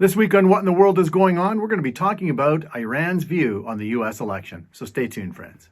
This week on What in the World is Going On, we're going to be talking about Iran's view on the U.S. election. So stay tuned, friends.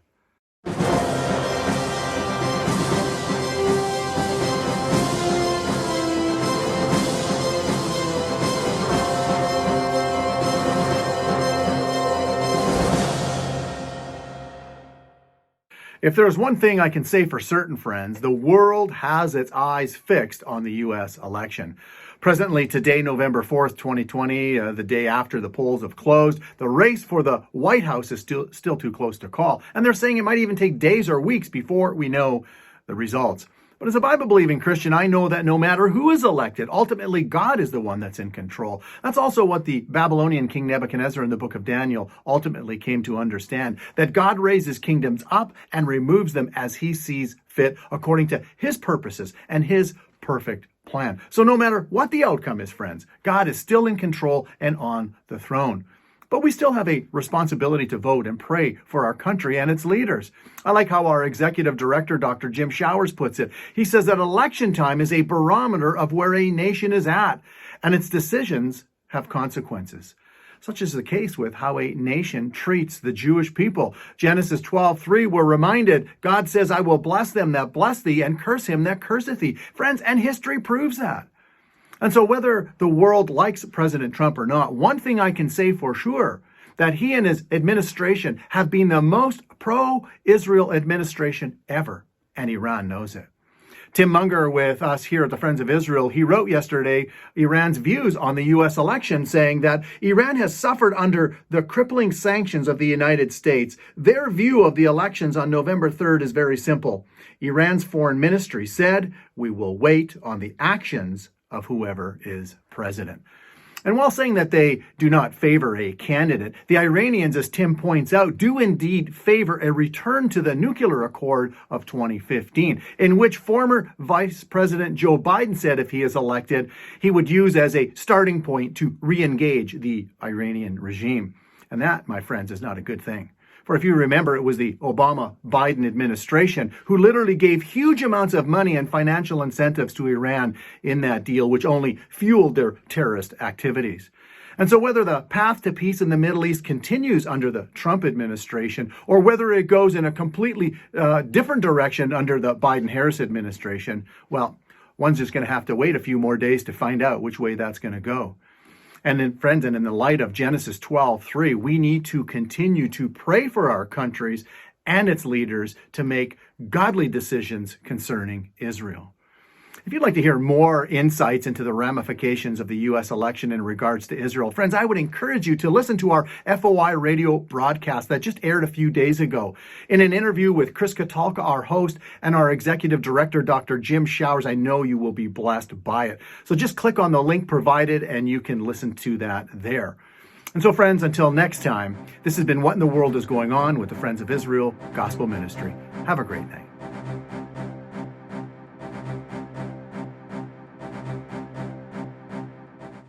If there's one thing I can say for certain, friends, the world has its eyes fixed on the U.S. election. Presently, today, November 4th, 2020, the day after the polls have closed, the race for the White House is still too close to call. And they're saying it might even take days or weeks before we know the results. But as a Bible-believing Christian, I know that no matter who is elected, ultimately God is the one that's in control. That's also what the Babylonian king Nebuchadnezzar in the book of Daniel ultimately came to understand, that God raises kingdoms up and removes them as he sees fit according to his purposes and his perfect plan. So no matter what the outcome is, friends, God is still in control and on the throne. But we still have a responsibility to vote and pray for our country and its leaders. I like how our executive director, Dr. Jim Showers, puts it. He says that election time is a barometer of where a nation is at, and its decisions have consequences. Such is the case with how a nation treats the Jewish people. Genesis 12:3, we're reminded, God says, I will bless them that bless thee and curse him that curseth thee. Friends, and history proves that. And so whether the world likes President Trump or not, one thing I can say for sure, that he and his administration have been the most pro-Israel administration ever, and Iran knows it. Tim Munger with us here at the Friends of Israel, he wrote yesterday Iran's views on the U.S. election, saying that Iran has suffered under the crippling sanctions of the United States. Their view of the elections on November 3rd is very simple. Iran's foreign ministry said, we will wait on the actions of whoever is president. And while saying that they do not favor a candidate, the Iranians, as Tim points out, do indeed favor a return to the nuclear accord of 2015, in which former Vice President Joe Biden said if he is elected, he would use as a starting point to re-engage the Iranian regime. And that, my friends, is not a good thing. For if you remember, it was the Obama-Biden administration who literally gave huge amounts of money and financial incentives to Iran in that deal, which only fueled their terrorist activities. And so whether the path to peace in the Middle East continues under the Trump administration, or whether it goes in a completely different direction under the Biden-Harris administration, well, one's just going to have to wait a few more days to find out which way that's going to go. And then, friends, and in the light of Genesis 12:3, we need to continue to pray for our countries and its leaders to make godly decisions concerning Israel. If you'd like to hear more insights into the ramifications of the U.S. election in regards to Israel, friends, I would encourage you to listen to our FOI radio broadcast that just aired a few days ago. In an interview with Chris Katalka, our host, and our executive director, Dr. Jim Showers, I know you will be blessed by it. So just click on the link provided and you can listen to that there. And so, friends, until next time, this has been What in the World is Going On with the Friends of Israel Gospel Ministry. Have a great night.